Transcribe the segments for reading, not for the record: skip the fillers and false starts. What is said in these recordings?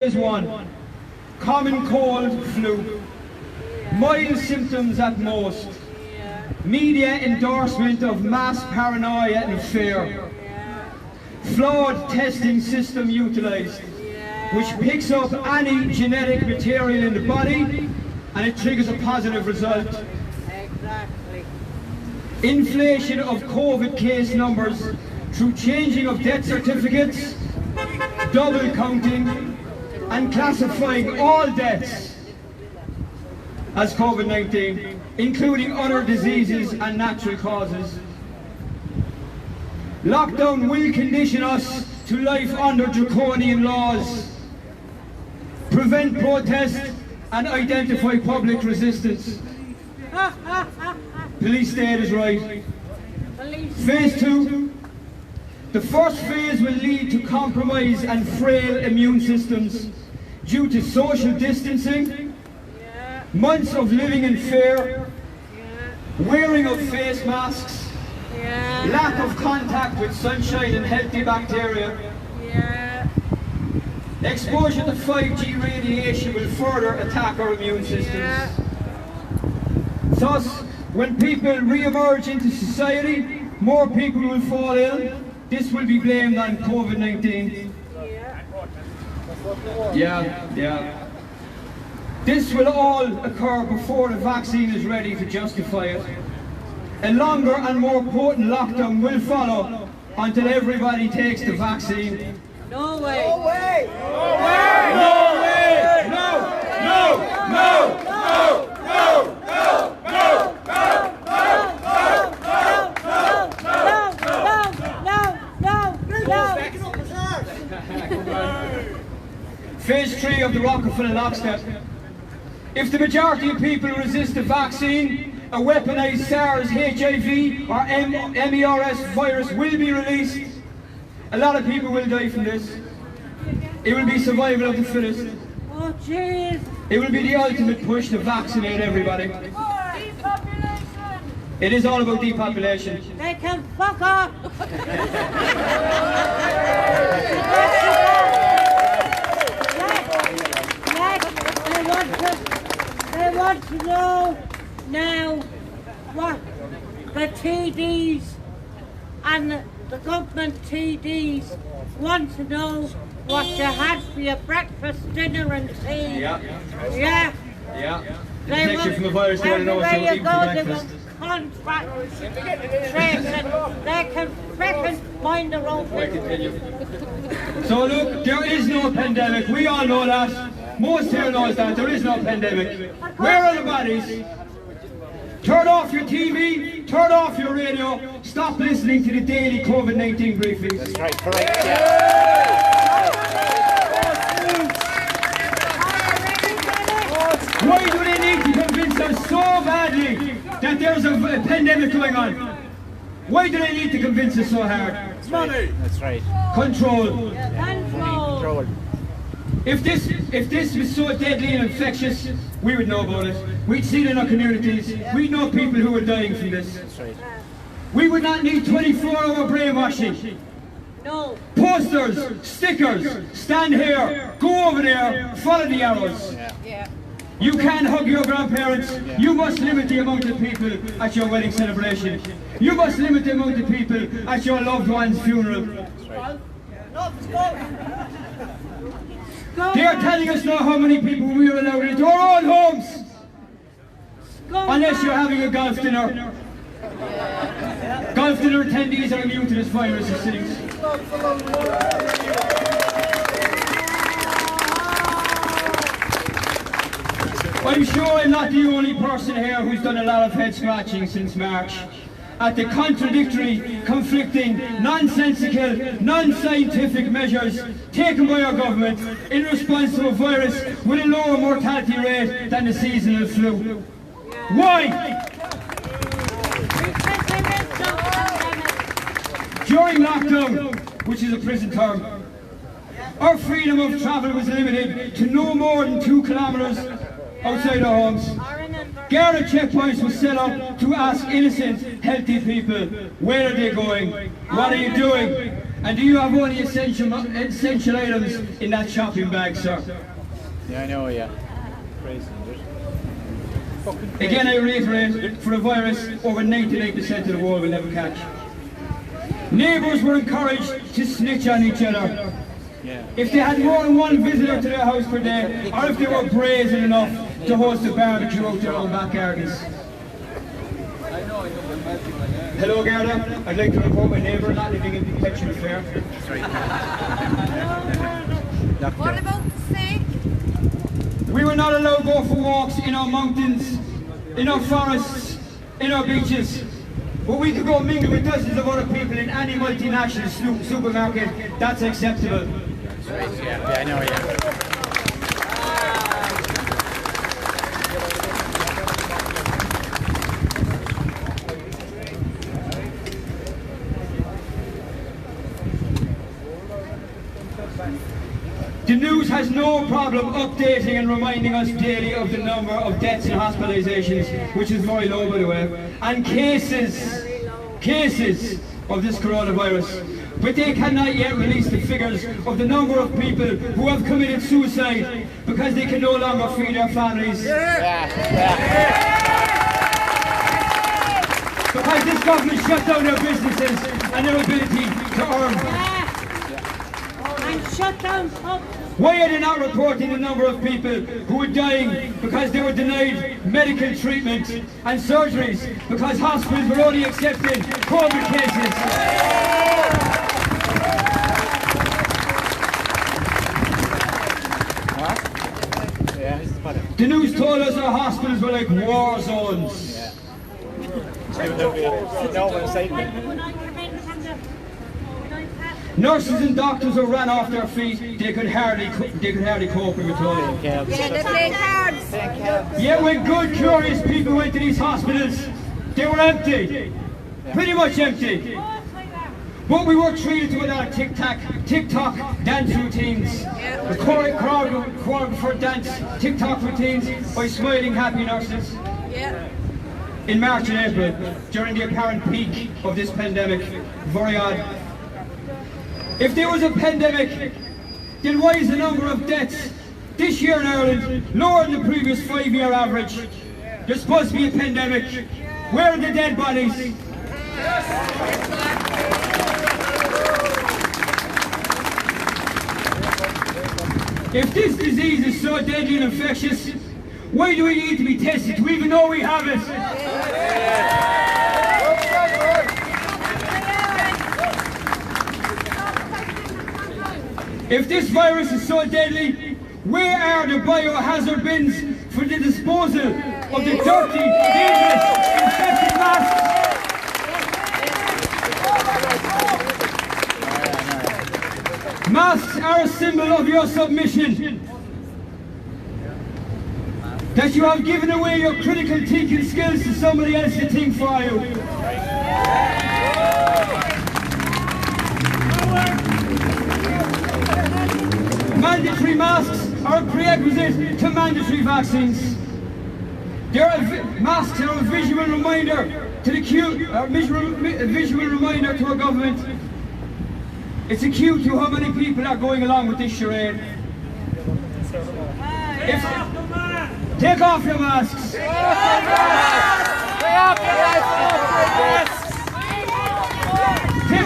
Phase 1, common cold, flu, mild symptoms at most, media endorsement of mass paranoia and fear, flawed testing system utilised, which picks up any genetic material in the body and it triggers a positive result. Exactly. Inflation of COVID case numbers through changing of death certificates, double counting, and classifying all deaths as COVID-19, including other diseases and natural causes. Lockdown will condition us to life under draconian laws, prevent protest and identify public resistance. Police state is right. Phase 2. The first phase will lead to compromise and frail immune systems due to social distancing, months of living in fear, wearing of face masks, lack of contact with sunshine and healthy bacteria. Exposure to 5G radiation will further attack our immune systems. Thus, when people re-emerge into society, more people will fall ill. This will be blamed on COVID-19. Yeah. This will all occur before the vaccine is ready to justify it. A longer and more potent lockdown will follow until everybody takes the vaccine. No way! No way! No way! No way! Phase 3 of the Rockefeller lockstep. If the majority of people resist the vaccine, a weaponized SARS, HIV or MERS virus will be released. A lot of people will die from this. It will be survival of the fittest. Oh jeez! It will be the ultimate push to vaccinate everybody. It is all about depopulation. They can fuck off! They want to know now what the TDs and the government TDs want to know what you had for your breakfast, dinner and tea. Yeah. The They protection from the virus, they want to know what you're eating for breakfast. Contract tracing. They can frickin' mind their own business. So look, there is no pandemic. We all know that. Most here knows that. There is no pandemic. Where are the bodies? Turn off your TV, turn off your radio, stop listening to the daily COVID-19 briefings. That's right, correct, yeah. Why do they need to convince us so badly that there's a pandemic going on? Why do they need to convince us so hard? It's money. That's right. Control. Control. If this was so deadly and infectious, we would know about it. We'd see it in our communities. We'd know people who are dying from this. That's right. We would not need 24-hour brainwashing. No. Posters, stickers, stand here, go over there, follow the arrows. Yeah. You can't hug your grandparents. You must limit the amount of people at your wedding celebration. You must limit the amount of people at your loved one's funeral. They are telling us now how many people we are allowed into our own homes. Unless you're having a golf dinner. Golf dinner attendees are immune to this virus, it seems. I'm sure I'm not the only person here who's done a lot of head scratching since March at the contradictory, conflicting, nonsensical, non-scientific measures taken by our government in response to a virus with a lower mortality rate than the seasonal flu. Why? During lockdown, which is a prison term, our freedom of travel was limited to no more than 2 kilometres outside our homes. Garda checkpoints were set up to ask innocent, healthy people, where are they going? What are you doing? And do you have only essential items in that shopping bag, sir? Yeah, I know, yeah. Crazy. Again, I reiterate, for a virus, over 99% of the world will never catch. Neighbours were encouraged to snitch on each other. Yeah. If they had more than one visitor to their house per day, or if they were brazen enough to host a barbecue out their own back gardens. Hello, Garda. I'd like to report my neighbour not living in Perpetual Fair. That's right. What about the sick? We were not allowed to go for walks in our mountains, in our forests, in our beaches. But we could go mingle with dozens of other people in any multinational supermarket. That's acceptable. That's right, yeah. Yeah, I know, yeah. The news has no problem updating and reminding us daily of the number of deaths and hospitalizations, which is very low, by the way, and cases of this coronavirus. But they cannot yet release the figures of the number of people who have committed suicide because they can no longer feed their families. Because this government shut down their businesses and their ability to earn. And shut down pubs. Why are they not reporting the number of people who are dying because they were denied medical treatment and surgeries because hospitals were only accepting COVID cases? What? Yeah, this is better. The news told us our hospitals were like war zones. Yeah. No one's safe. When I came in from the... Nurses and doctors who ran off their feet, they could hardly cope with it all. Yeah, they play cards. Yet when good, curious people went to these hospitals, they were empty. Pretty much empty. But we were treated to another TikTok dance routines. The crowd for dance TikTok routines by smiling happy nurses. Yeah. In March and April, during the apparent peak of this pandemic. Very odd. If there was a pandemic, then why is the number of deaths this year in Ireland lower than the previous 5-year average? There's supposed to be a pandemic. Where are the dead bodies? If this disease is so deadly and infectious, why do we need to be tested to even know we have it? If this virus is so deadly, where are the biohazard bins for the disposal of the dirty, dangerous, infected masks? Masks are a symbol of your submission. That you have given away your critical thinking skills to somebody else to think for you. Mandatory masks are a prerequisite to mandatory vaccines. Masks are a visual reminder to the visual reminder to our government. It's a cue to how many people are going along with this charade. Take off your masks. Take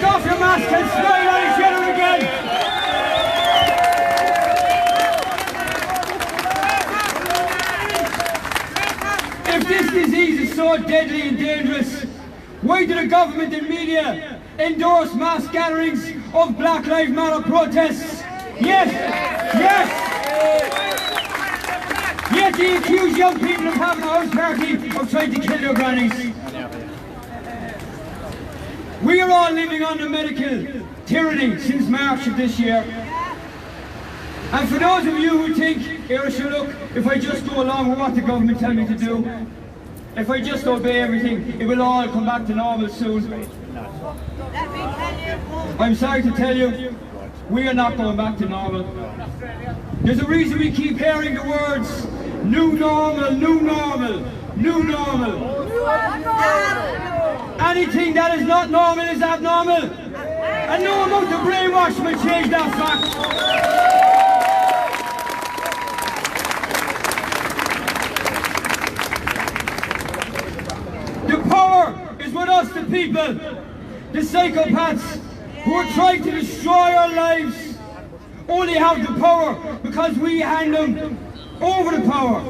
off your mask and smile at each other again. If this disease is so deadly and dangerous, why do the government and media endorse mass gatherings of Black Lives Matter protests? Yes, yes. Yet they accuse young people of having a house party of trying to kill their grannies. We are all living under medical tyranny since March of this year. And for those of you who think, here, sure, look, if I just go along with what the government tell me to do, if I just obey everything, it will all come back to normal soon. I'm sorry to tell you, we are not going back to normal. There's a reason we keep hearing the words, new normal, new normal, new normal. Anything that is not normal is abnormal. And no amount of brainwash will change that fact. The power is with us, the people. The psychopaths who are trying to destroy our lives only have the power because we hand them over the power.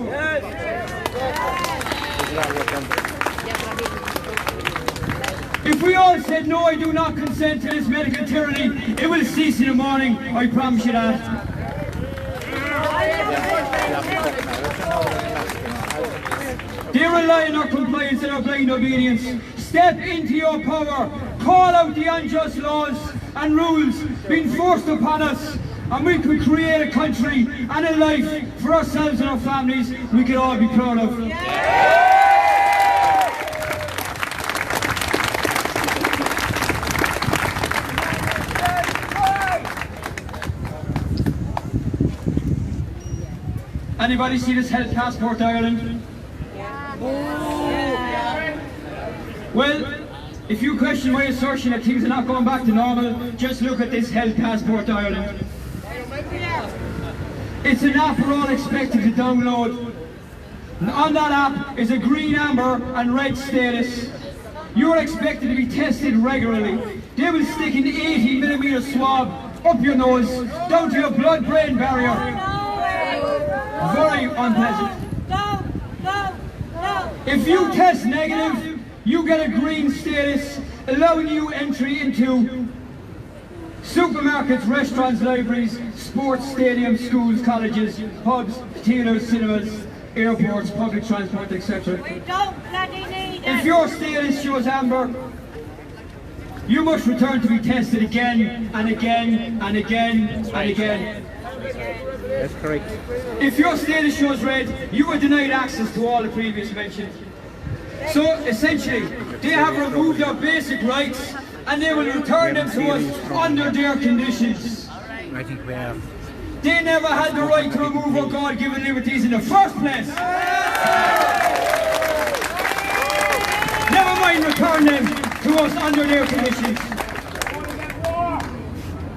If we all said, no, I do not consent to this medical tyranny, it will cease in the morning, I promise you that. They rely on our compliance and our blind obedience. Step into your power, call out the unjust laws and rules being forced upon us, and we could create a country and a life for ourselves and our families we could all be proud of. Anybody see this Health Passport Ireland? Well, if you question my assertion that things are not going back to normal, just look at this Health Passport Ireland. It's an app we're all expected to download. And on that app is a green, amber and red status. You're expected to be tested regularly. They will stick an 80mm swab up your nose, down to your blood-brain barrier. Very unpleasant. If you test negative, you get a green status, allowing you entry into supermarkets, restaurants, libraries, sports stadiums, schools, colleges, pubs, theatres, cinemas, airports, public transport, etc. If your status shows amber, you must return to be tested again and again and again and again. That's correct. If your status shows red, you are denied access to all the previous mentioned. So essentially, they have removed our basic rights and they will return them to us under their conditions. I think we have. They never had the right to remove our God-given liberties in the first place. Never mind return them to us under their conditions.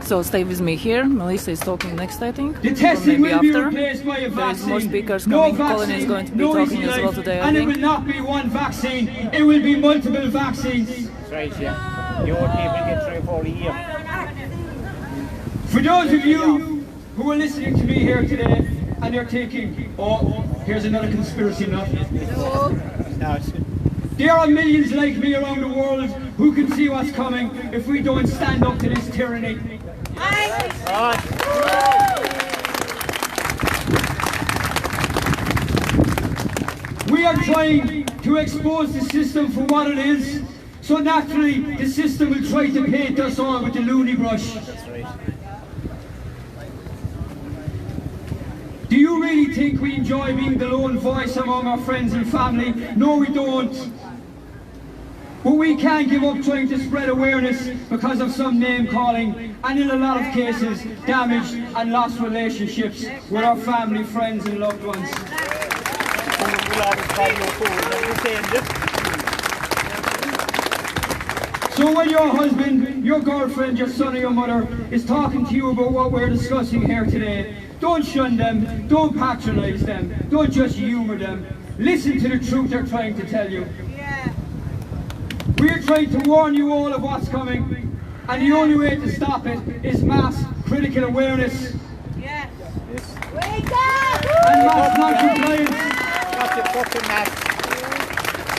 So stay with me here. Melissa is talking next, I think. The testing will be after. replaced by a vaccine. There's more speakers no coming. vaccine, Colin is going to be no talking easy as well life, today, I and think. it will not be one vaccine, it will be multiple vaccines. That's right, yeah. The old people get 3 or 4 a year. For those of you who are listening to me here today, and you're thinking, oh, here's another conspiracy nut. No, it's good. There are millions like me around the world who can see what's coming if we don't stand up to this tyranny. We are trying to expose the system for what it is, so naturally the system will try to paint us on with the loony brush. That's right. Do you really think we enjoy being the lone voice among our friends and family? No, we don't. But we can't give up trying to spread awareness because of some name calling, and in a lot of cases, damaged and lost relationships with our family, friends and loved ones. So when your husband, your girlfriend, your son or your mother is talking to you about what we're discussing here today, don't shun them, don't patronise them, don't just humour them. Listen to the truth they're trying to tell you. We're trying to warn you all of what's coming, and the only way to stop it is mass critical awareness. Yes. Wake up! And mass non-compliance. What's it fucking mask?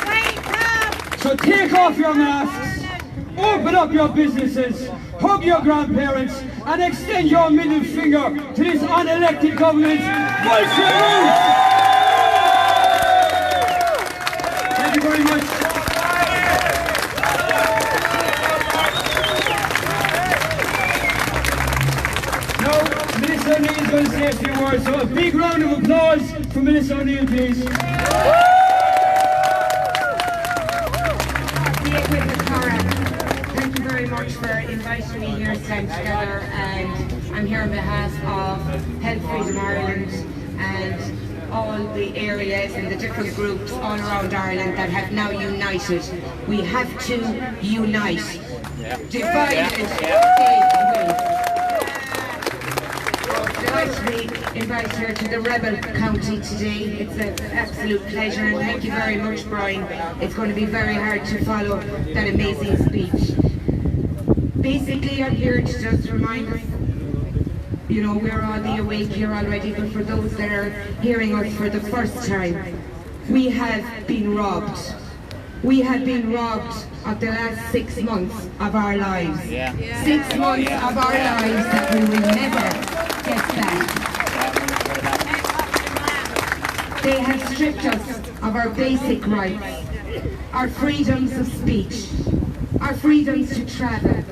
Wake up! So take off your masks, open up your businesses, hug your grandparents, and extend your middle finger to this unelected government. Bullshit rules! Thank you very much. Now, Melissa O'Neill is going to say a few words, so a big round of applause for Melissa O'Neill, please. Thank you very much for inviting me here to stand together, and I'm here on behalf of Health Freedom Ireland and all the areas and the different groups all around Ireland that have now united. We have to unite. divided they will. Delighted to be invited here to the Rebel County today. It's an absolute pleasure, and thank you very much, Brian. It's going to be very hard to follow that amazing speech. Basically, I'm here to just remind us, you know, we're all the awake here already, but for those that are hearing us for the first time, we have been robbed. We have been robbed of the last 6 months of our lives. 6 months of our lives that we will never get back. They have stripped us of our basic rights, our freedoms of speech, our freedoms to travel,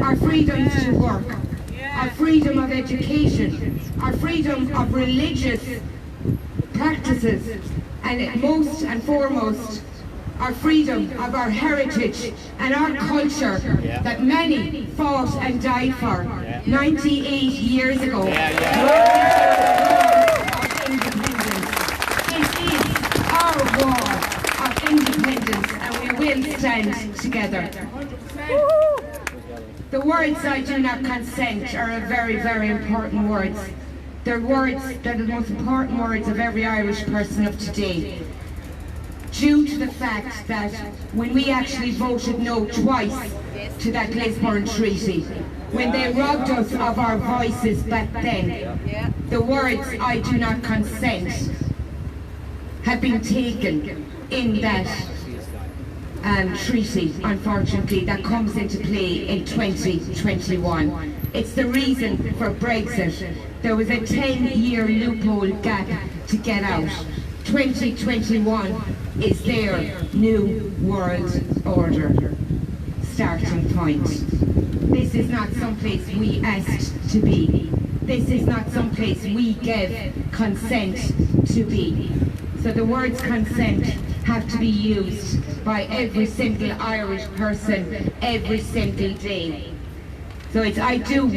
our freedoms to work, our freedom of education, our freedom of religious practices, and most and foremost, our freedom of our heritage and our culture that many fought and died for 98 years ago. Of independence. It is our war of independence, and we will stand together. The words "I do not consent" are very, very important words. They're words that are the most important words of every Irish person of today. Due to the fact that when we actually voted no twice to that Lisbon Treaty, when they robbed us of our voices back then, the words "I do not consent" have been taken in that treaty, unfortunately, that comes into play in 2021. It's the reason for Brexit. There was a 10-year loophole gap to get out. 2021 is their new world order starting point. This is not someplace we asked to be. This is not someplace we gave consent to be. So the words consent have to be used by every single Irish person every single day. So it's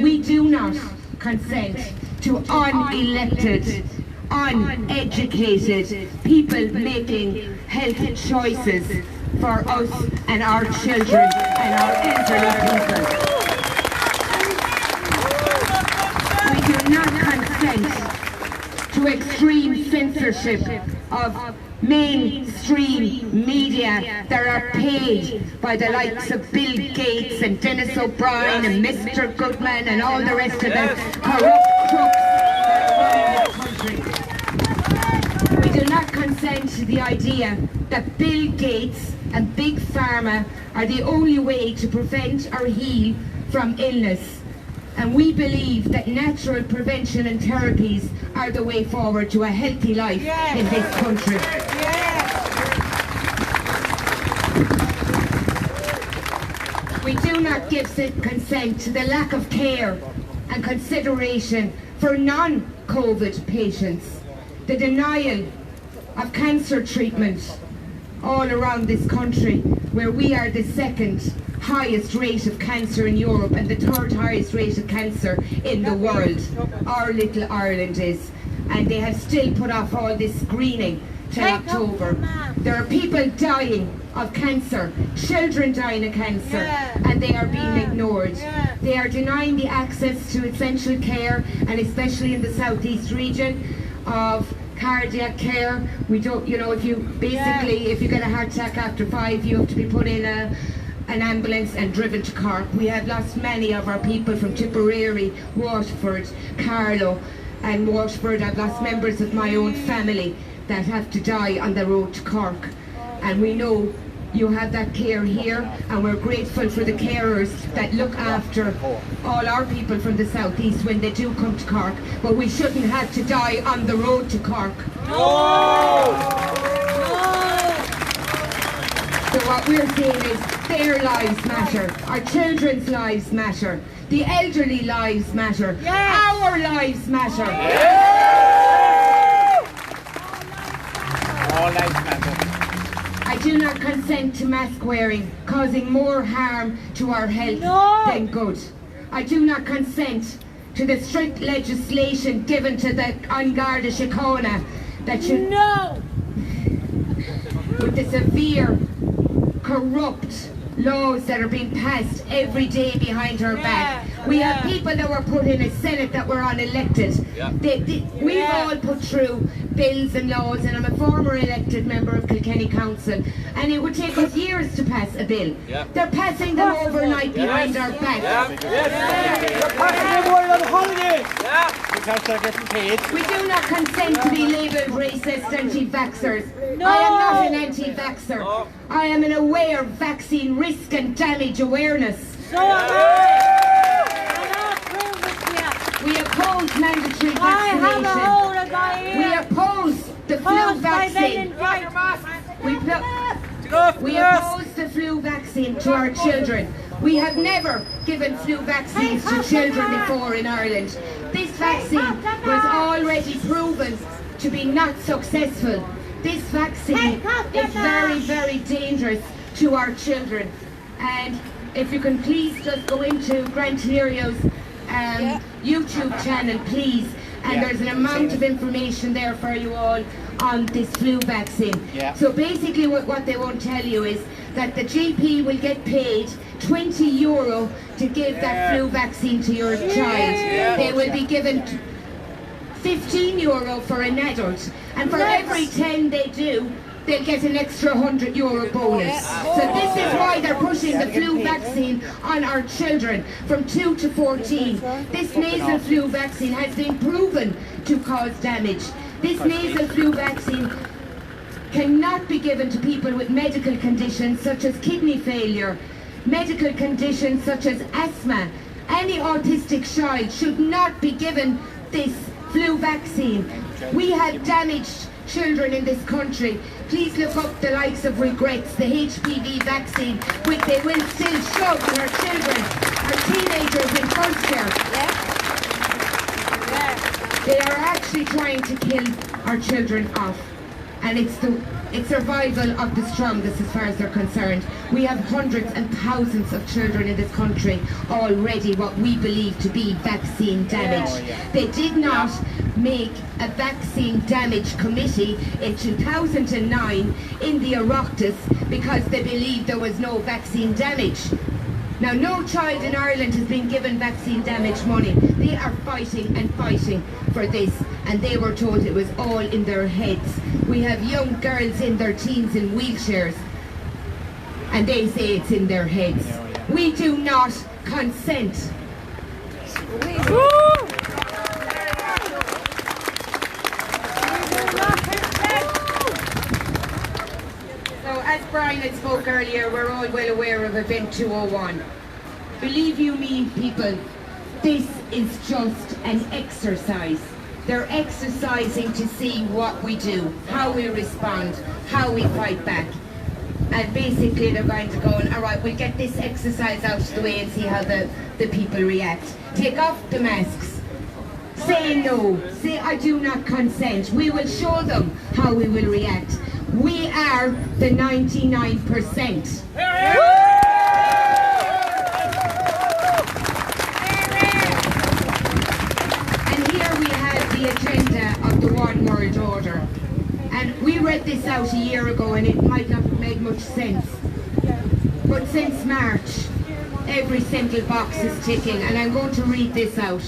we do not consent to unelected, uneducated people making health choices for us and our children and our elderly people. We do not consent to extreme censorship of mainstream media that are paid by the likes of Bill Gates and Dennis O'Brien and Mr. Goodman and all the rest of the corrupt crooks that are running the country. We do not consent to the idea that Bill Gates and Big Pharma are the only way to prevent or heal from illness. And we believe that natural prevention and therapies are the way forward to a healthy life in this country. We do not give consent to the lack of care and consideration for non-COVID patients, the denial of cancer treatment all around this country, where we are the second highest rate of cancer in Europe and the third highest rate of cancer in the world. Our little Ireland is. And they have still put off all this screening till October. There are people dying of cancer, children dying of cancer, and they are being ignored. They are denying the access to essential care, and especially in the southeast region, of cardiac care. We don't, you know, if you get a heart attack after 5, you have to be put in an ambulance and driven to Cork. We have lost many of our people from Tipperary, Waterford, Carlow and Waterford. I've lost members of my own family that have to die on the road to Cork. And we know you have that care here, and we're grateful for the carers that look after all our people from the southeast when they do come to Cork. But we shouldn't have to die on the road to Cork. No! So what we're saying is their lives matter, our children's lives matter, the elderly lives matter, our lives matter. All lives matter. I do not consent to mask wearing causing more harm to our health than good. I do not consent to the strict legislation given to the An Garda Síochána that should with the severe, corrupt laws that are being passed every day behind our back. We have people that were put in a Senate that were unelected. We've all put through bills and laws, and I'm a former elected member of Kilkenny Council, and it would take us years to pass a bill. They're passing them overnight behind our back. They're passing them away on holidays. Because they're getting paid. We do not consent to be labelled racist anti-vaxxers. I am not an anti-vaxxer. I am an aware vaccine risk and damage awareness. So am I. And I'll prove it to you. We oppose mandatory I have a vaccination. hold of my ear. We oppose the flu Caused by vaccine. We oppose the flu vaccine to our children. We have never given flu vaccines to children before in Ireland. This vaccine was already proven to be not successful. This vaccine is very, very dangerous to our children. And if you can please just go into Grant Hilarious YouTube channel, please. And there's an amount of information there for you all on this flu vaccine. So basically what they won't tell you is that the GP will get paid €20 to give that flu vaccine to your child. They will be given €15 for an adult, and for every 10 they do, they'll get an extra €100 bonus. So this is why they're pushing the flu vaccine on our children from 2 to 14. This nasal flu vaccine has been proven to cause damage. This nasal flu vaccine cannot be given to people with medical conditions such as kidney failure, medical conditions such as asthma. Any autistic child should not be given this flu vaccine. We have damaged children in this country. Please look up the likes of Regrets, the HPV vaccine, which they will still shove on our children, our teenagers in first year. They are actually trying to kill our children off. And it's survival of the strongest as far as they're concerned. We have hundreds and thousands of children in this country already what we believe to be vaccine damage. They did not make a vaccine damage committee in 2009 in the Oireachtas because they believed there was no vaccine damage. Now, no child in Ireland has been given vaccine damage money. They are fighting and fighting for this, and they were told it was all in their heads. We have young girls in their teens in wheelchairs, and they say it's in their heads. We do not consent. So, as Brian had spoke earlier, we're all well aware of Event 201. Believe you me, people, this is just an exercise. They're exercising to see what we do, how we respond, how we fight back. And basically they're going to go, all right, we'll get this exercise out of the way and see how the people react. Take off the masks. Say no. Say I do not consent. We will show them how we will react. We are the 99%. The agenda of the One World Order. And we read this out a year ago and it might not have made much sense. But since March, every single box is ticking, and I'm going to read this out.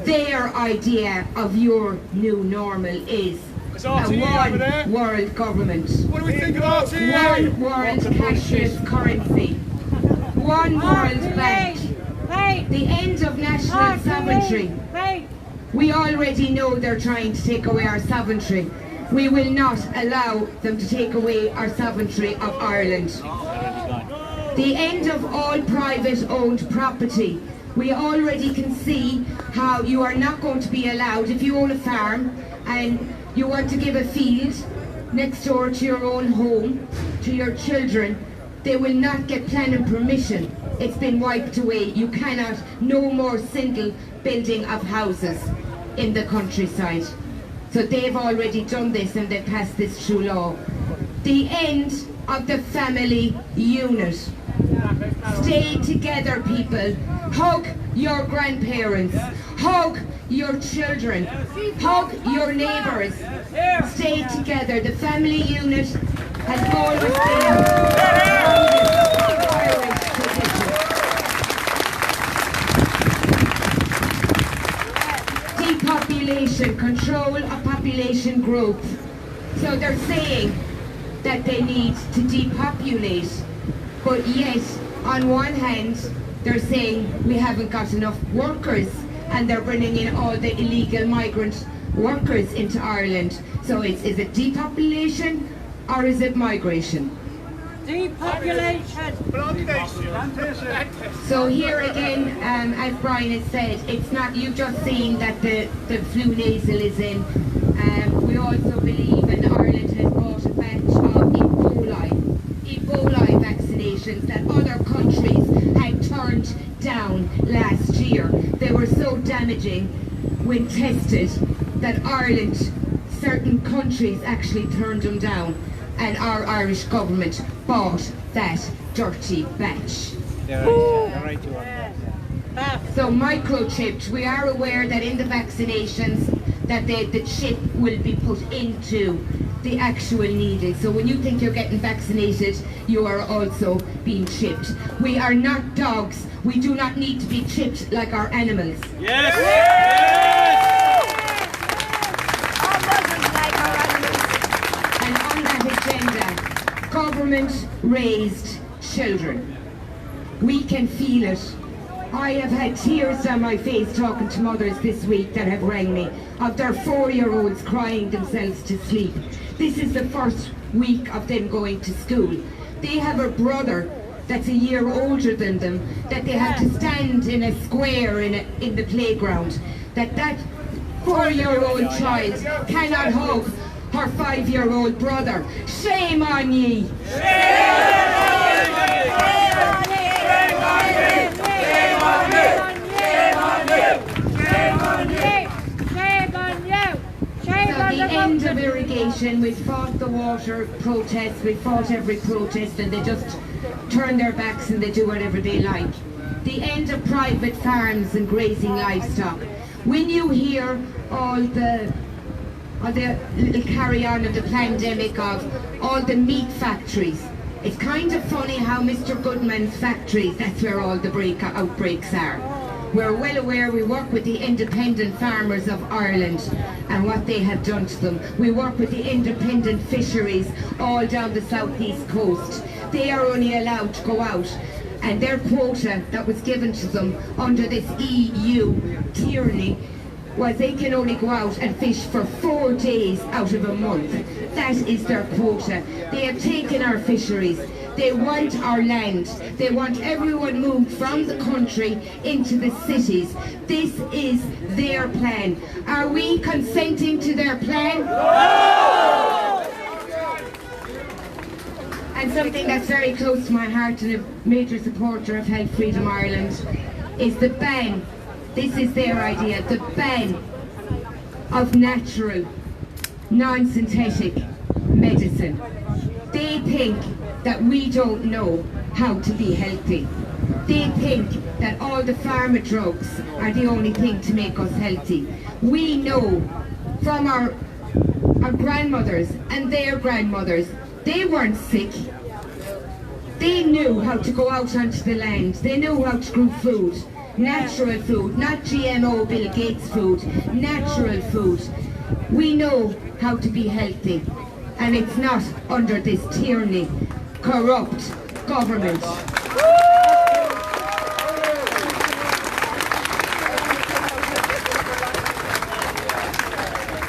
Their idea of your new normal is a one world government, What do we think of RTE? one world cashless currency, one world bank, the end of national sovereignty. We already know they're trying to take away our sovereignty. We will not allow them to take away our sovereignty of Ireland. The end of all private owned property. We already can see how you are not going to be allowed, if you own a farm and you want to give a field next door to your own home, to your children, they will not get planning permission. It's been wiped away. You cannot, no more single building of houses in the countryside. So they've already done this and they've passed this through law. The end of the family unit. Stay together, people. Hug your grandparents. Hug your children. Hug your neighbours. Stay together. The family unit has always been population, control of population growth. So they're saying that they need to depopulate, but yet on one hand they're saying we haven't got enough workers, and they're bringing in all the illegal migrant workers into Ireland. So is it depopulation or is it migration? Depopulation. So here again, as Brian has said, it's not, you've just seen that the flu nasal is in. We also believe, and Ireland has bought a batch of Ebola vaccinations that other countries had turned down last year. They were so damaging when tested that Ireland, certain countries actually turned them down, and our Irish government bought that dirty batch. So microchipped, we are aware that in the vaccinations that the chip will be put into the actual needle. So when you think you're getting vaccinated, you are also being chipped. We are not dogs. We do not need to be chipped like our animals. Yes! And on that agenda, government raised children. We can feel it. I have had tears down my face talking to mothers this week that have rang me of their 4-year-olds crying themselves to sleep. This is the first week of them going to school. They have a brother that's a year older than them, that they have to stand in a square in the playground. That 4-year-old child cannot hug her 5-year-old brother. Shame on ye! The end of irrigation, we fought the water protests, we fought every protest, and they just turn their backs and they do whatever they like. The end of private farms and grazing livestock. When you hear all the little carry-on of the pandemic of all the meat factories, it's kind of funny how Mr. Goodman's factories, that's where all the outbreaks are. We're well aware, we work with the independent farmers of Ireland and what they have done to them. We work with the independent fisheries all down the southeast coast. They are only allowed to go out, and their quota that was given to them under this EU tyranny was they can only go out and fish for 4 days out of a month. That is their quota. They have taken our fisheries. They want our land. They want everyone moved from the country into the cities. This is their plan. Are we consenting to their plan? No! And something that's very close to my heart, and a major supporter of Health Freedom Ireland, is the ban. This is their idea, the ban of natural, non-synthetic medicine. They think that we don't know how to be healthy. They think that all the pharma drugs are the only thing to make us healthy. We know from our grandmothers and their grandmothers, they weren't sick. They knew how to go out onto the land. They knew how to grow food. Natural food, not GMO Bill Gates food, natural food. We know how to be healthy, and it's not under this tyranny, corrupt government.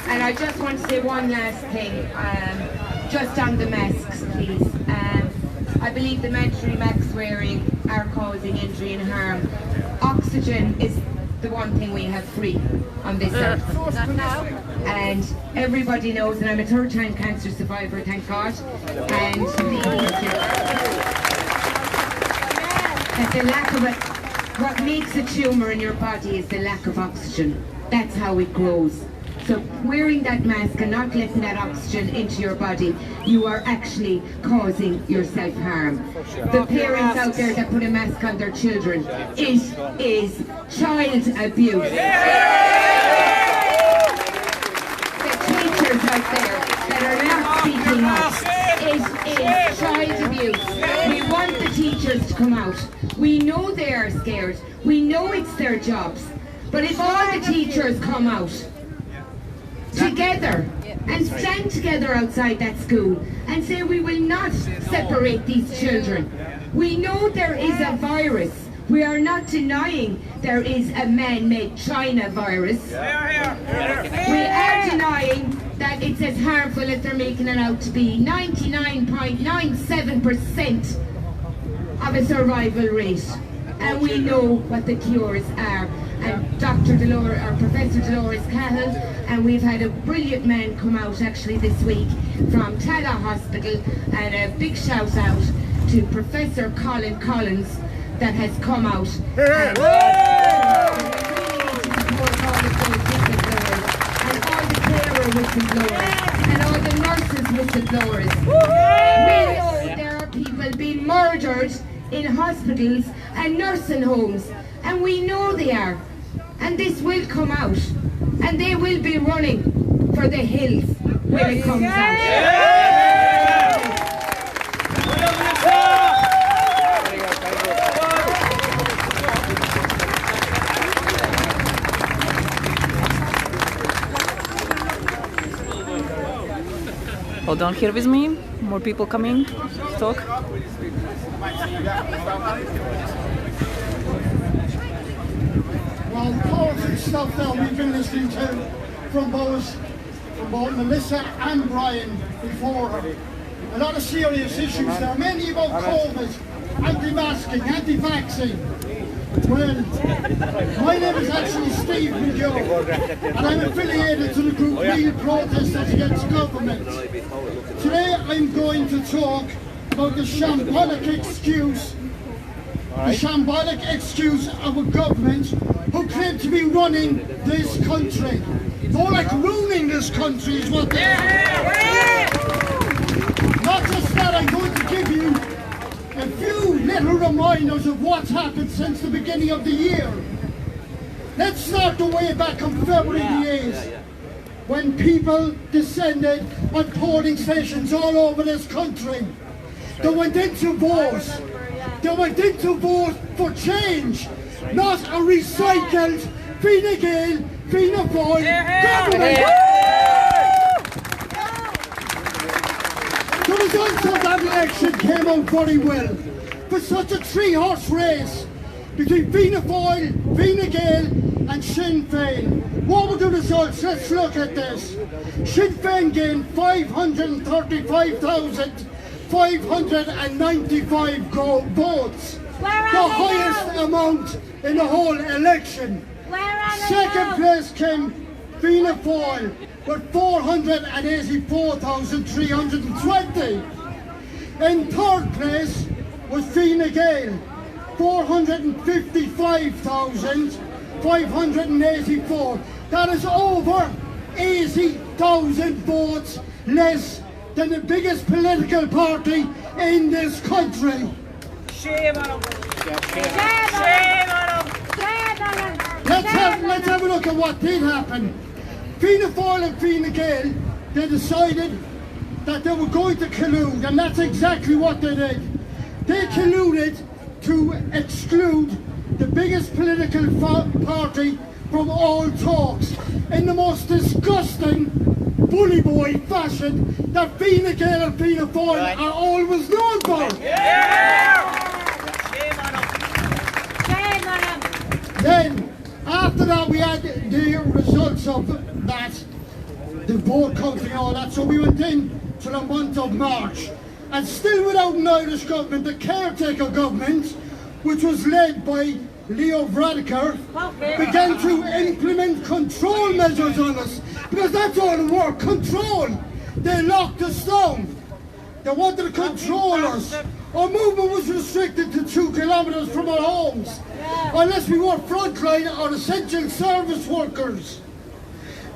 And I just want to say one last thing, just on the masks, please. I believe the mandatory mask wearing are causing injury and harm. Oxygen is the one thing we have free on this earth. And everybody knows, and I'm a third-time cancer survivor, thank God, and that the lack of what makes a tumour in your body is the lack of oxygen. That's how it grows. So wearing that mask and not letting that oxygen into your body, you are actually causing yourself harm. The parents out there that put a mask on their children, it is child abuse. The teachers out there that are not speaking up, it is child abuse. We want the teachers to come out. We know they are scared. We know it's their jobs. But if all the teachers come out, together and stand together outside that school and say we will not separate these children. We know there is a virus. We are not denying there is a man-made China virus. We are denying that it's as harmful as they're making it out to be. 99.97% of a survival rate. And we know what the cures are. And Dr. Dolores, or Professor Dolores Cahill, and we've had a brilliant man come out actually this week from Tala Hospital, and a big shout out to Professor Colin Collins that has come out. And all the carer whistleblowers, and all the nurses whistleblowers. We know there are people being murdered in hospitals and nursing homes, and we know they are. And this will come out, and they will be running for the hills when it comes out. Hold on here with me. More people coming to talk. Well, politics stuff now we've been listening to from both Melissa and Brian before her. A lot of serious issues there, mainly about COVID, anti-masking, anti-vaccine. Well, my name is actually Steve McGill, and I'm affiliated to the group Real Protesters Against Government. Today I'm going to talk about the shambolic excuse of a government who claim to be running this country. More like ruining this country is what they are. Not just that, I'm going to give you a few little reminders of what's happened since the beginning of the year. Let's start the way back on February the 8th, when people descended on polling stations all over this country. They went in to vote. They went in to vote for change, not a recycled Fine Gael, Fianna Fáil government. The results of that election came out very well. For such a three-horse race between Fianna Fáil, Fine Gael and Sinn Féin. What were the results? Let's look at this. Sinn Féin gained 535,595 votes. The highest amount in the whole election. Second place came Fianna Fáil with 484,320. In third place was Fine Gael, 455,584. That is over 80,000 votes less than the biggest political party in this country. Shame on them! Let's have a look at what did happen. Fianna Fáil and Fine Gael, they decided that they were going to collude, and that's exactly what they did. They colluded to exclude the biggest political party from all talks in the most disgusting bully boy fashion that Fine Gael and Fianna Fáil are always known for. Then, after that, we had the results of that, the vote counting and all that, so we went in to the month of March. And still without an Irish government, the caretaker government, which was led by Leo Varadkar, began to implement control measures on us, because that's all the work, control. They locked us down. They wanted to control us. Our movement was restricted to 2 kilometres from our homes, unless we were frontline or essential service workers.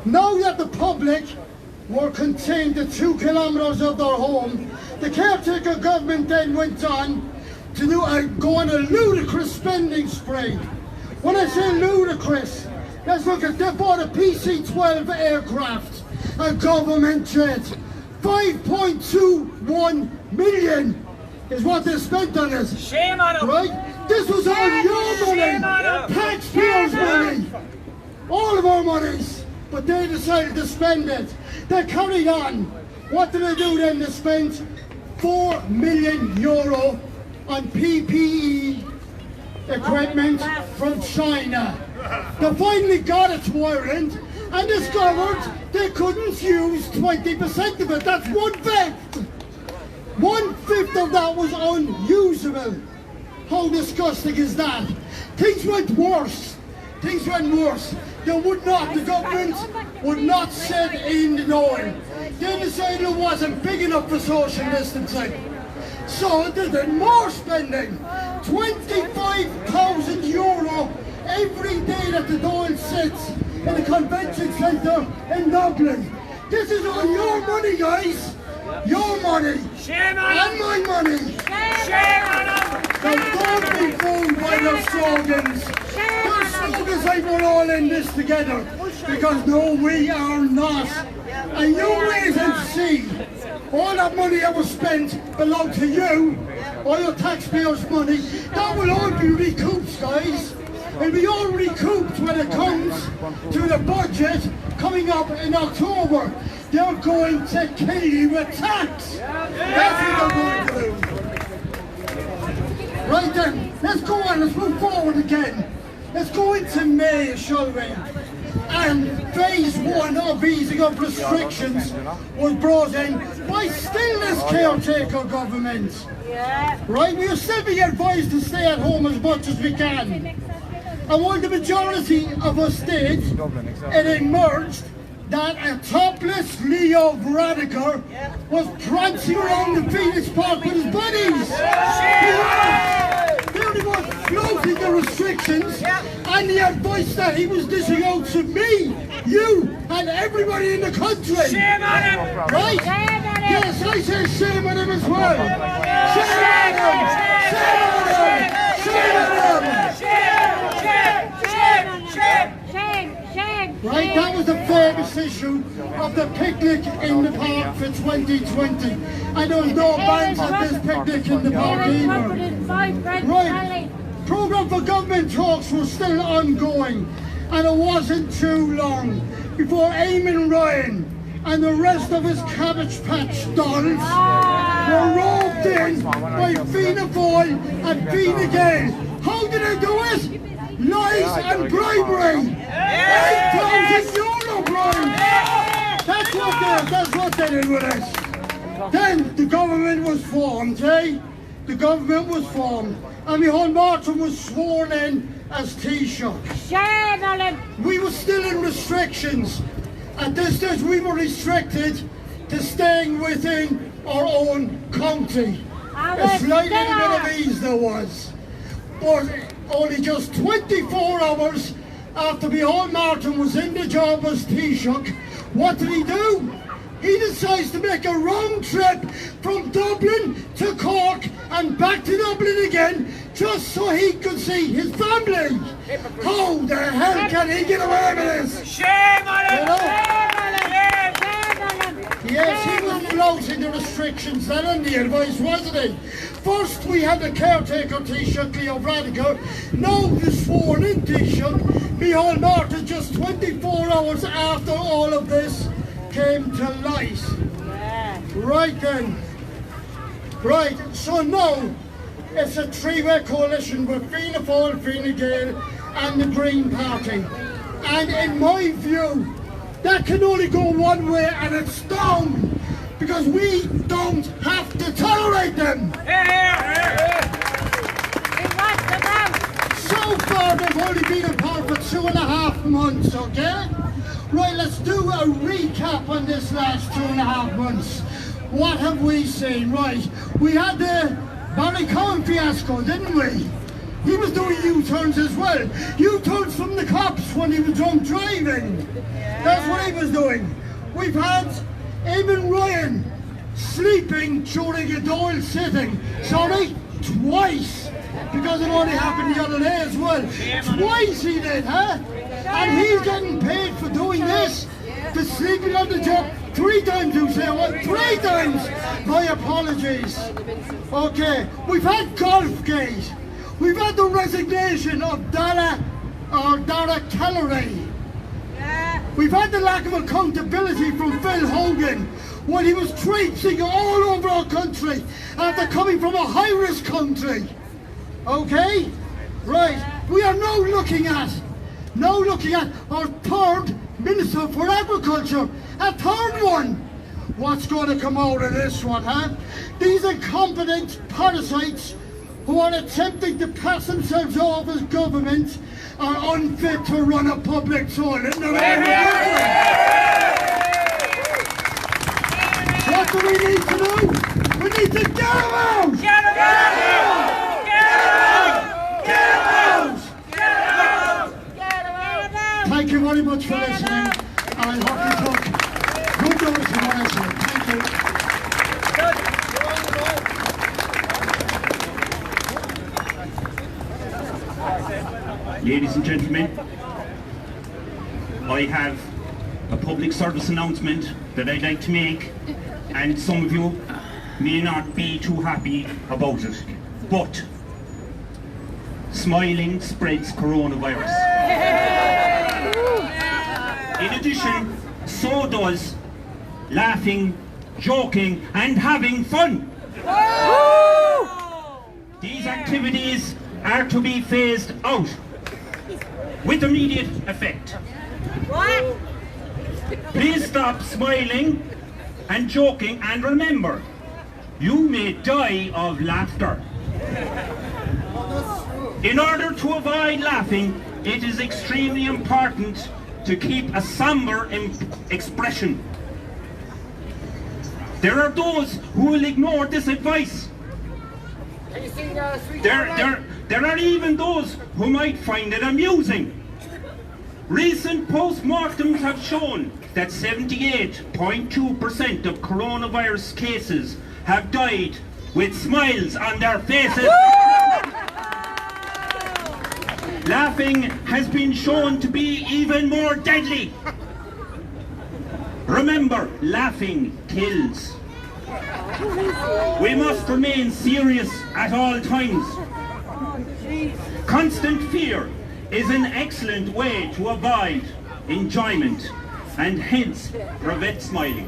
Now that the public were contained to 2 kilometres of their home, the caretaker government then went on to go on a ludicrous spending spree. When I say ludicrous, let's look at, they bought a PC-12 aircraft, a government jet. 5.21 million is what they spent on it. Shame on them! Right? This was all your money, taxpayers' money, all of our monies. but they decided to spend it. They carried on. What did they do then? They spent €4 million on PPE equipment from China. They finally got it to Ireland and discovered they couldn't use 20% of it. That's 1/5. 1/5 of that was unusable. How disgusting is that? Things went worse. Things went worse. The government would not send in the oil. They decided it wasn't big enough for social distancing. So they did more spending. €25,000 every day that the Dáil sits in the convention centre in Dublin. This is all your money, guys. Your money. Shame on and my money. Shame on them! Now don't be fooled by their slogans. Their slogans like we're all in this together. Because no, we are not. And you wait and see. All that money that was spent belonged to you. All your taxpayers' money. That will all be recouped, guys. It'll be all recouped when it comes to the budget coming up in October. They're going to kill you with tax. That's what they're going to do. Right then, let's go on, let's move forward again. Let's go into May, shall we? And phase 1 of easing up restrictions was brought in by still this caretaker government. Right, we are still being advised to stay at home as much as we can. And while the majority of us did, it emerged that a topless Leo Varadkar was prancing around the Phoenix Park with his buddies. There he was floating the restrictions and the advice that he was dishing out to me, you, and everybody in the country. Shame on him! Right? Yes, I say shame on him as well. Shame on him! Shame on him! Shame on him! Right, that was the famous issue of the picnic in the park for 2020. And there was no ban on this picnic in the park either. Right, programme for government talks was still ongoing, and it wasn't too long before Eamon Ryan and the rest of his Cabbage Patch dolls were roped in by Fianna Fáil and Fine Gael. How did they do it? Lies and bribery! €8,000 bribe! That's what they did with it. Then the government was formed, eh? The government was formed. And Micheál Martin was sworn in as Taoiseach. Shame on him! We were still in restrictions. At this stage we were restricted to staying within our own county. A slight little bit of ease there was. But only just 24 hours after Micheál Martin was in the job as Taoiseach, what did he do? He decides to make a round trip from Dublin to Cork and back to Dublin again just so he could see his family. How the hell can he get away with this? Shame on him! You know? Shame on him! Yes, he was flouting the restrictions then on the advice, wasn't he? First we had the caretaker Taoiseach Leo Varadkar, now the sworn in Taoiseach Micheál Martin just 24 hours after all of this came to light. Right then. Right, so now it's a three-way coalition with Fianna Fáil, Fine Gael and the Green Party. And in my view, that can only go one way, and it's down, because we don't have to tolerate them. So far they've only been in power for 2.5 months, okay? Right, let's do a recap on this last 2.5 months. What have we seen? Right, we had the Ballycown fiasco, didn't we? He was doing U-turns as well. U-turns from the cops when he was drunk driving. That's what he was doing. We've had Eamon Ryan sleeping during a Dáil sitting. Sorry, twice. Because it only happened the other day as well. Twice he did, huh? And he's getting paid for doing this. For sleeping on the job 3 times, you say what? 3 times! My apologies. Okay, we've had Golfgate. We've had the resignation of Dara Kellery. We've had the lack of accountability from Phil Hogan when he was traipsing all over our country after coming from a high-risk country. Okay? Right. We are now looking at our third Minister for Agriculture. A third one. What's going to come out of this one, huh? These incompetent parasites who are attempting to pass themselves off as government are unfit to run a public toilet. What do we need to do? We need to get them out! Get him out! Get him out! Thank you very much for listening. And hockey talk. Good notice for my listening. Thank you. Ladies and gentlemen, I have a public service announcement that I'd like to make, and some of you may not be too happy about it, but smiling spreads coronavirus. In addition, so does laughing, joking and having fun. These activities are to be phased out with immediate effect. What? Please stop smiling and joking, and remember, you may die of laughter. In order to avoid laughing, it is extremely important to keep a somber expression. There are those who will ignore this advice. There are even those who might find it amusing. Recent post-mortems have shown that 78.2% of coronavirus cases have died with smiles on their faces. Laughing has been shown to be even more deadly. Remember, laughing kills. We must remain serious at all times. Constant fear is an excellent way to avoid enjoyment and hence prevent smiling.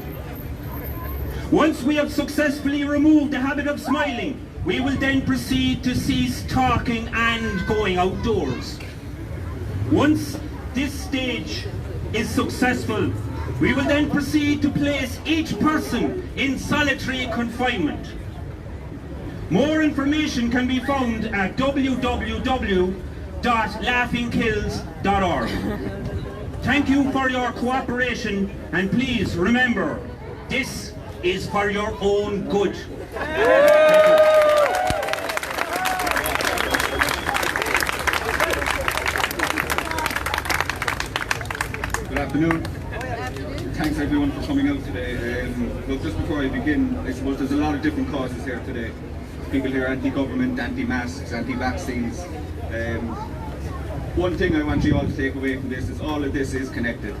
Once we have successfully removed the habit of smiling, we will then proceed to cease talking and going outdoors. Once this stage is successful, we will then proceed to place each person in solitary confinement. More information can be found at www.laughingkills.org. Thank you for your cooperation, and please remember, this is for your own good. Good afternoon. Thanks everyone for coming out today. Well, just before I begin, I suppose there's a lot of different causes here today. People here anti-government, anti-masks, anti-vaccines. One thing I want you all to take away from this is all of this is connected.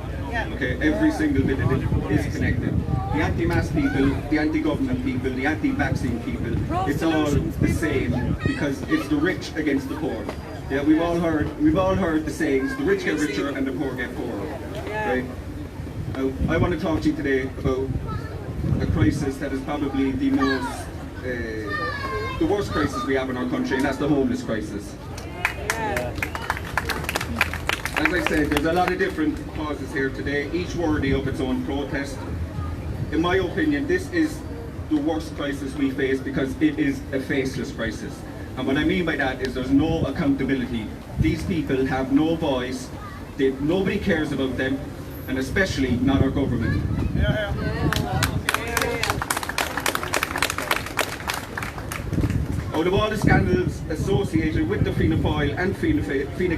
Okay, every single bit of it is connected. The anti-mask people, the anti-government people, the anti-vaccine people, it's all the same because it's the rich against the poor. Yeah, we've all heard the sayings, the rich get richer and the poor get poorer. Right? Now, I want to talk to you today about a crisis that is probably the worst crisis we have in our country, and that's the homeless crisis. As I said, there's a lot of different causes here today, each worthy of its own protest. In my opinion, this is the worst crisis we face because it is a faceless crisis. And what I mean by that is there's no accountability. These people have no voice, nobody cares about them, and especially not our government. Out of all the scandals associated with the Fianna Fáil and Fine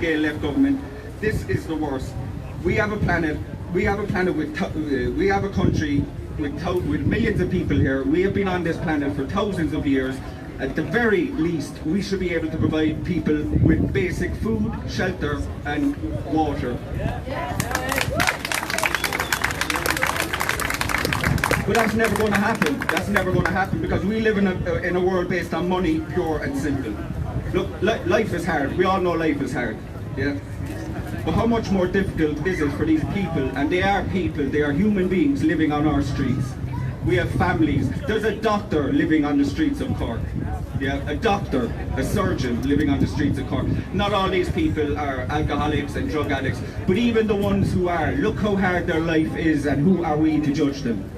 Gael left government, this is the worst. We have a country with millions of people here. We have been on this planet for thousands of years. At the very least, we should be able to provide people with basic food, shelter and water. But that's never going to happen. That's never going to happen because we live in a world based on money, pure and simple. Look, life is hard. We all know life is hard. Yeah. But how much more difficult is it for these people, and they are people, they are human beings living on our streets. We have families. There's a doctor living on the streets of Cork. Yeah, a doctor, a surgeon living on the streets of Cork. Not all these people are alcoholics and drug addicts, but even the ones who are, look how hard their life is, and who are we to judge them?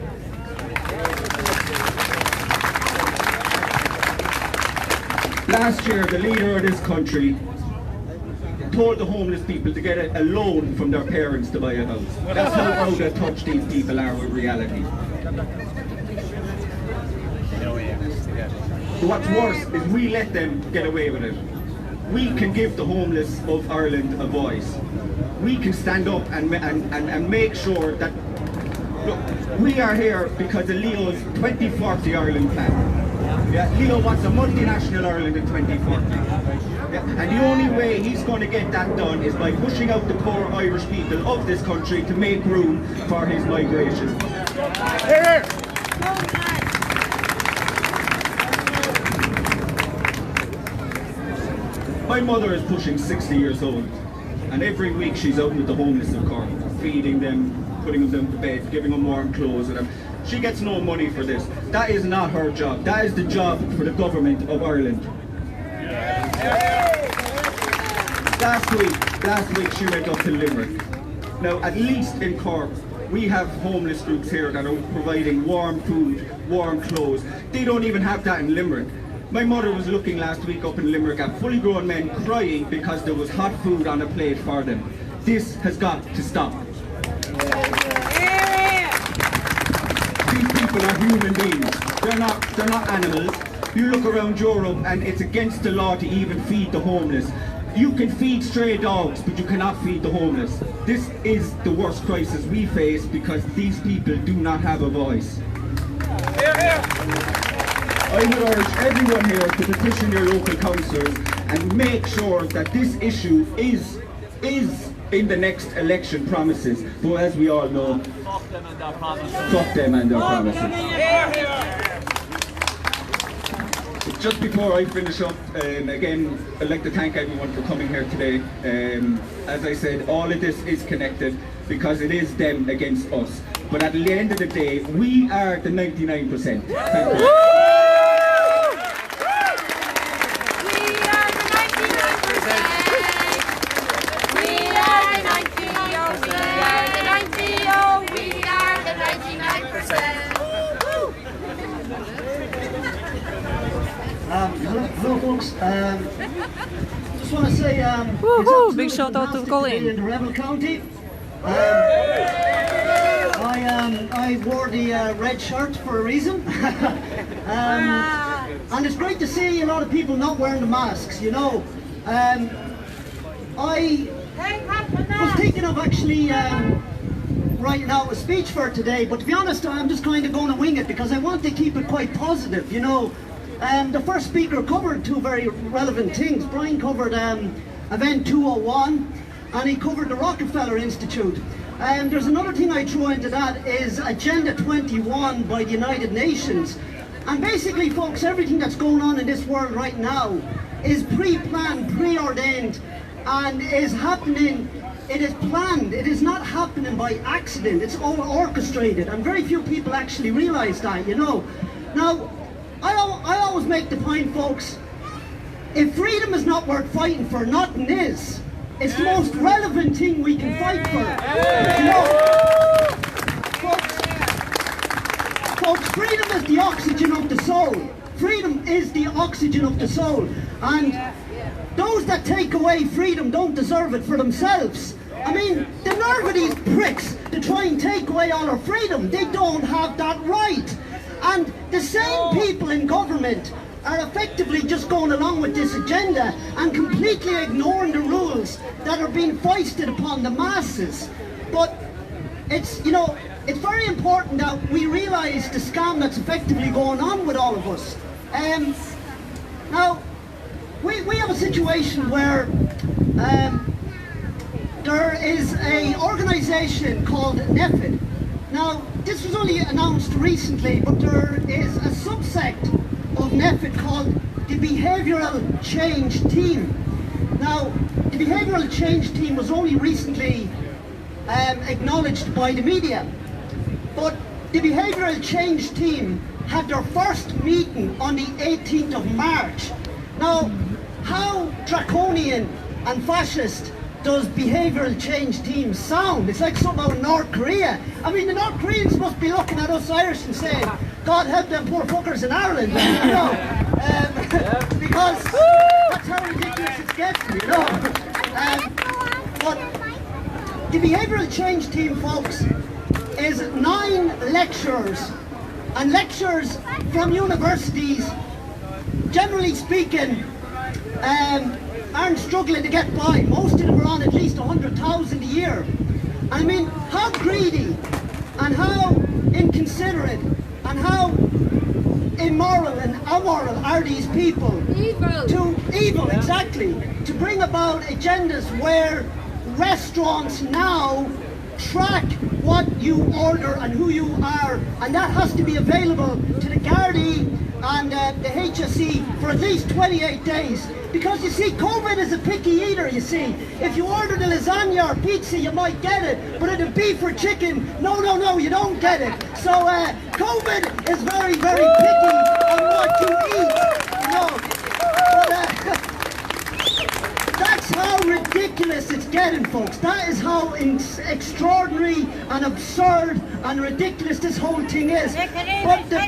Last year, the leader of this country told the homeless people to get a loan from their parents to buy a house. That's how out of touch these people are with reality. What's worse is we let them get away with it. We can give the homeless of Ireland a voice. We can stand up and make sure that, look, we are here because of Leo's 2040 Ireland plan. Yeah, Leo wants a multinational Ireland in 2040. Yeah, and the only way he's going to get that done is by pushing out the poor Irish people of this country to make room for his migration. Here. My mother is pushing 60 years old, and every week she's out with the homeless of Cork, feeding them, putting them to bed, giving them warm clothes. And she gets no money for this. That is not her job. That is the job for the government of Ireland. Last week she went up to Limerick. Now, at least in Cork, we have homeless groups here that are providing warm food, warm clothes. They don't even have that in Limerick. My mother was looking last week up in Limerick at fully grown men crying because there was hot food on a plate for them. This has got to stop. These people are human beings. They're not animals. You look around Europe and it's against the law to even feed the homeless. You can feed stray dogs, but you cannot feed the homeless. This is the worst crisis we face because these people do not have a voice. I would urge everyone here to petition your local councillors and make sure that this issue is in the next election promises. But as we all know, fuck them and their promises. Fuck them and their promises. Just before I finish up, again, I'd like to thank everyone for coming here today. As I said, all of this is connected because it is them against us. But at the end of the day, we are the 99%. Thank you. Hello folks, just want to say big shout out to Colin in Rebel County. I wore the red shirt for a reason. And it's great to see a lot of people not wearing the masks, you know. I was thinking of actually writing out a speech for today, but to be honest, I'm just kind of going to wing it because I want to keep it quite positive, you know. The first speaker covered two very relevant things. Brian covered Event 201 and he covered the Rockefeller Institute. There's another thing I throw into that is Agenda 21 by the United Nations. And basically, folks, everything that's going on in this world right now is pre-planned, preordained, and is happening. It is planned. It is not happening by accident. It's all orchestrated, and very few people actually realise that, you know. Now, I always make the point, folks, if freedom is not worth fighting for, nothing is. It's the most relevant thing we can fight for. You know, folks, freedom is the oxygen of the soul. Freedom is the oxygen of the soul. And those that take away freedom don't deserve it for themselves. I mean, the nerve of these pricks to try and take away all our freedom, they don't have that right. And the same people in government are effectively just going along with this agenda and completely ignoring the rules that are being foisted upon the masses. But it's, you know, it's very important that we realise the scam that's effectively going on with all of us. Now, we have a situation where there is an organisation called NEFID. Now, this was only announced recently, but there is a subsect of NEFID called the Behavioural Change Team. Now, the the behavioural change team was only recently acknowledged by the media. But the behavioural change team had their first meeting on the 18th of March. Now, how draconian and fascist does behavioural change teams sound? It's like something out of North Korea. I mean, the North Koreans must be looking at us Irish and saying, God help them poor fuckers in Ireland, you know, because that's how ridiculous it gets, you know. But the behavioural change team, folks, is 9 lecturers, and lecturers from universities, generally speaking, aren't struggling to get by. Most of them are on at least 100,000 a year. I mean, how greedy and how inconsiderate and how immoral and amoral are these people? Evil, exactly. To bring about agendas where restaurants now track what you order and who you are, and that has to be available to the Gardaí and the HSE for at least 28 days. Because you see, COVID is a picky eater, you see. If you ordered a lasagna or pizza, you might get it. But if it's beef or chicken, no, you don't get it. So COVID is very, very picky on what you eat. You know. But, that's how ridiculous it's getting, folks. That is how extraordinary and absurd and ridiculous this whole thing is. But the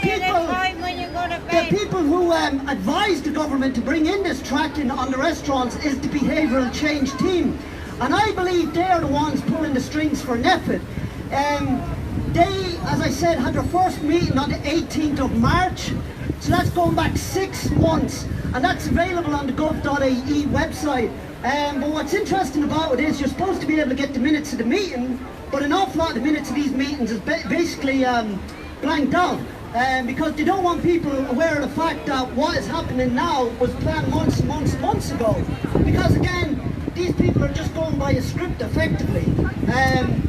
people who advised the government to bring in this tracking on the restaurants is the behavioural change team. And I believe they're the ones pulling the strings for NPHET. They, as I said, had their first meeting on the 18th of March. So that's going back 6 months. And that's available on the gov.ie website. But what's interesting about it is you're supposed to be able to get the minutes of the meeting, but an awful lot of the minutes of these meetings is basically blanked out. Because they don't want people aware of the fact that what is happening now was planned months ago. Because again, these people are just going by a script effectively. And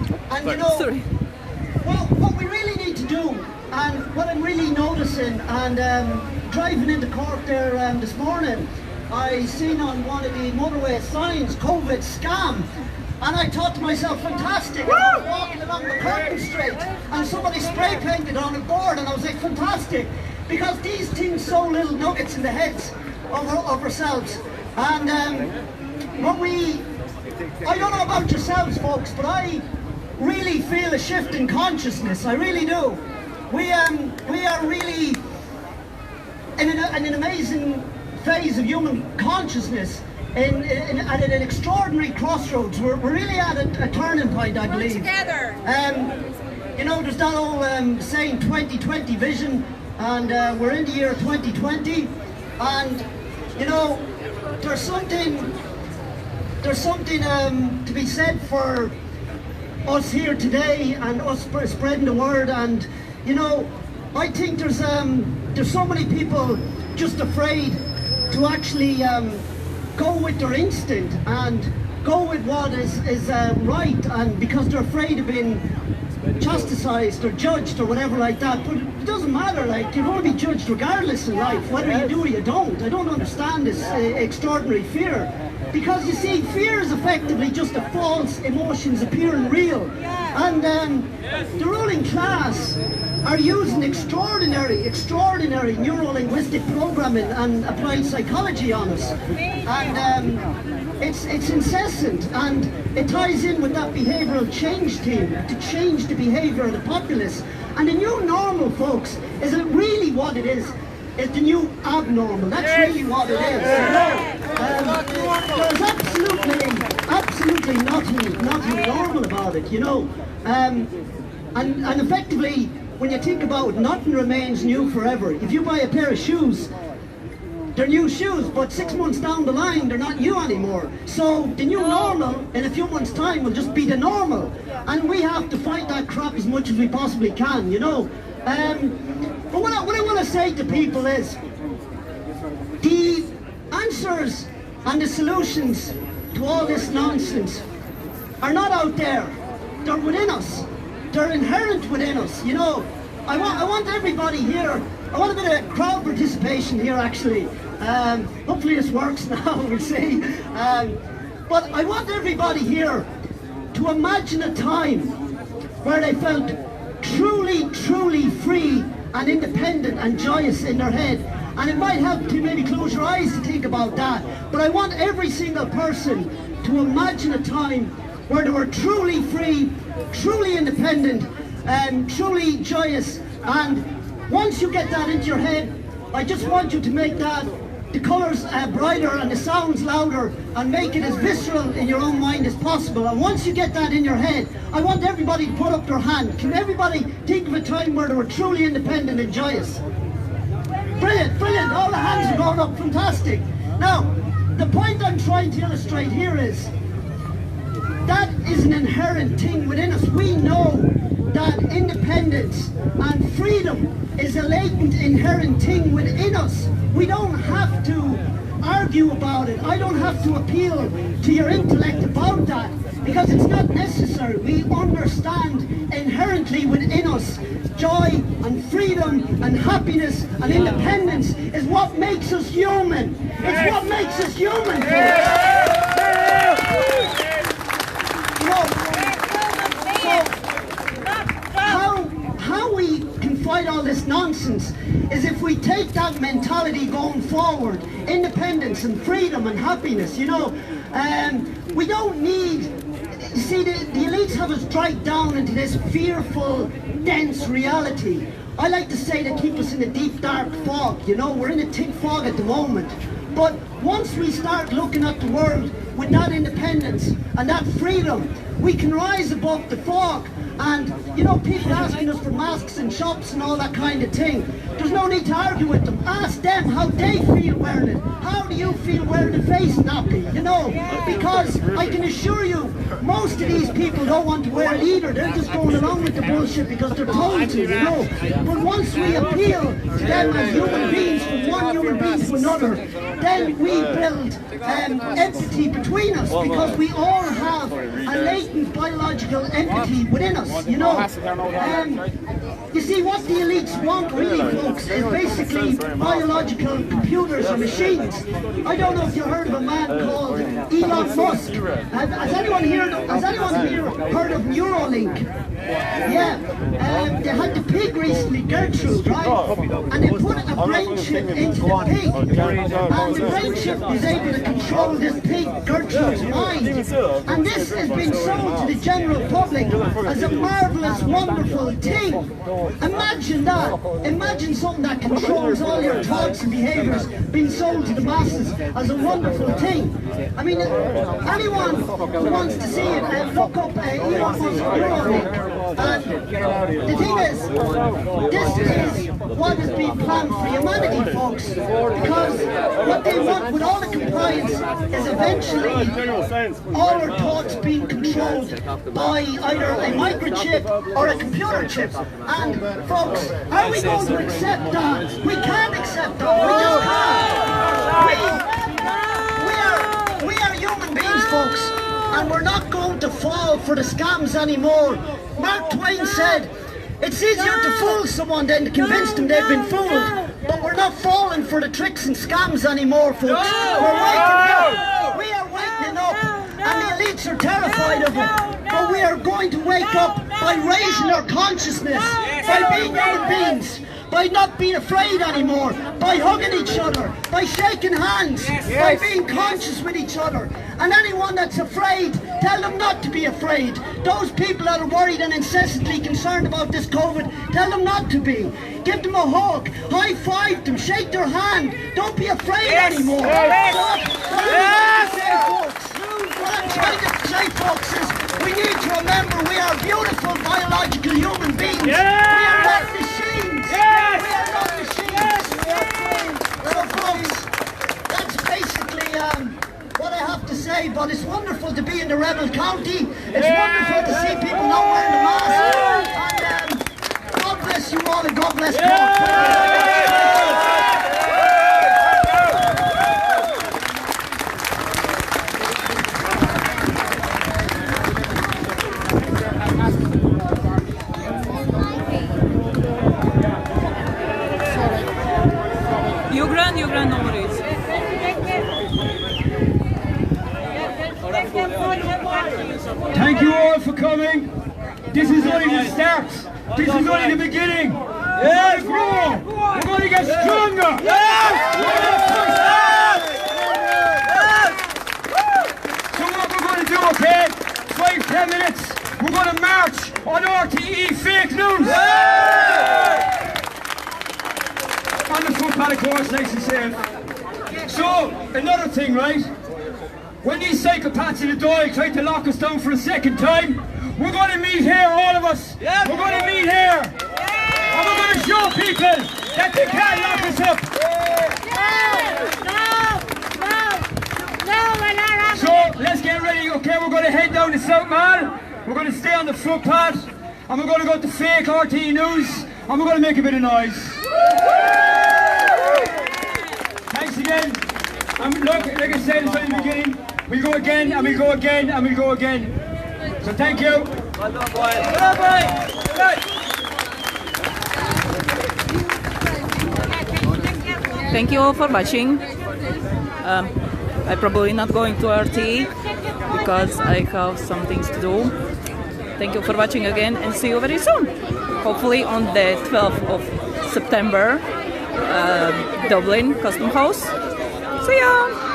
you know, well, what we really need to do, and what I'm really noticing, and driving into Cork there this morning, I seen on one of the motorway signs, COVID scam. And I thought to myself, fantastic. And I was walking along the Curtain Street and somebody spray painted on a board, and I was like, fantastic. Because these things sow little nuggets in the heads of ourselves. And I don't know about yourselves, folks, but I really feel a shift in consciousness. I really do. We are really in an amazing phase of human consciousness. At an extraordinary crossroads. We're really at a turning point, I believe. Together. You know, there's that old saying 2020 vision, and we're in the year 2020, and you know, there's something to be said for us here today and us spreading the word. And you know, I think there's so many people just afraid to actually go with their instinct and go with what is right, and because they're afraid of being chastised or judged or whatever like that. But it doesn't matter, like, you're going to be judged regardless in life, whether you do or you don't. I don't understand this extraordinary fear, because you see, fear is effectively just a false emotions appearing real. And the ruling class are using extraordinary neuro-linguistic programming and applied psychology on us. And it's incessant, and it ties in with that behavioural change team to change the behaviour of the populace. And the new normal, folks, is it really what it is the new abnormal. That's really what it is. There's absolutely nothing normal about it, you know. And effectively, when you think about it, nothing remains new forever. If you buy a pair of shoes, they're new shoes, but 6 months down the line, they're not new anymore. So the new normal, in a few months' time, will just be the normal. And we have to fight that crap as much as we possibly can, you know. But what I want to say to people is, the answers and the solutions to all this nonsense are not out there. They're within us. They're inherent within us, you know. I want everybody here. I want a bit of crowd participation here, actually. Hopefully this works now, we'll see. But I want everybody here to imagine a time where they felt truly, truly free and independent and joyous in their head. And it might help to maybe close your eyes to think about that. But I want every single person to imagine a time where they were truly free, truly independent, and truly joyous. And once you get that into your head, I just want you to make that the colours brighter and the sounds louder, and make it as visceral in your own mind as possible. And once you get that in your head, I want everybody to put up their hand. Can everybody think of a time where they were truly independent and joyous? Brilliant, brilliant. All the hands are going up. Fantastic. Now, the point I'm trying to illustrate here is that is an inherent thing within us. We know that independence and freedom is a latent, inherent thing within us. We don't have to argue about it. I don't have to appeal to your intellect about that, because it's not necessary. We understand inherently within us joy and freedom and happiness and independence is what makes us human. It's what makes us human. How we can fight all this nonsense is if we take that mentality going forward, independence and freedom and happiness, we don't need, you see, the elites have us dragged down into this fearful, dense reality. I like to say they keep us in a deep, dark fog, we're in a thick fog at the moment. But once we start looking at the world with that independence and that freedom, we can rise above the fog. And, people asking us for masks in shops and all that kind of thing. There's no need to argue with them. Ask them how they feel wearing it. How do you feel wearing a face nappy? Because I can assure you, most of these people don't want to wear it either. They're just going along with the bullshit because they're told to, But once we appeal to them as human beings, from one human being to another, then we build empathy between us, because we all have a latent biological empathy within us, you see, what the elites want really, folks, is basically biological computers or machines. I don't know if you heard of a man called Elon Musk. Has anyone here heard of Neuralink? Yeah, they had the pig recently, Gertrude, right? And they put a brain chip into the pig, and the brain chip is able to control this pig, Gertrude's mind. And this has been sold to the general public as a marvellous, wonderful thing. Imagine that. Imagine something that controls all your thoughts and behaviours being sold to the masses as a wonderful thing. I mean, anyone who wants to see it, look up Elon Musk Neuralink. And the thing is, this is what is being planned for humanity, folks, because what they want with all the compliance is eventually all our thoughts being controlled by either a microchip or a computer chip. And folks, are we going to accept that? We can't accept that. We just can't. We are human beings, folks, and we're not going to fall for the scams anymore. Mark Twain said, it's easier to fool someone than to convince them they've been fooled. But we're not falling for the tricks and scams anymore, folks. We're waking up. We are waking up. And the elites are terrified of it. But we are going to wake up by raising our consciousness, by being human beings, by not being afraid anymore, by hugging each other, by shaking hands, by being conscious with each other. And anyone that's afraid, tell them not to be afraid. Those people that are worried and incessantly concerned about this COVID, tell them not to be. Give them a hug, high five them, shake their hand. Don't be afraid anymore. What I'm trying to say, folks, is we need to remember we are beautiful biological human beings. We are not machines. We are not machines. So, folks, that's basically what I have to say. But it's wonderful to be in the rebel county. It's wonderful to see people not wearing the mask. And God bless you all, and God bless Cork. You grand, no worries. coming. This is only the start. This is only the beginning. We're going to grow. We're going to get stronger. So what we're going to do, okay, 5-10 minutes, we're going to march on RTE fake news. On the footpad, of course, nice and safe. So, another thing, right? When these psychopaths in the Dáil try to lock us down for a second time, we're going to meet here, all of us. We're going to meet here. And we're going to show people that they can't lock us up. So, let's get ready, okay? We're going to head down to South Mall. We're going to stay on the footpath. And we're going to go to fake RTE News. And we're going to make a bit of noise. Thanks again. And look, like I said at the beginning, we go again, and we go again, and we go again. So thank you. Well done, boy. Well done, boy. Thank you all for watching. I'm probably not going to RT because I have some things to do. Thank you for watching again, and see you very soon. Hopefully on the 12th of September, Dublin Custom House. See ya!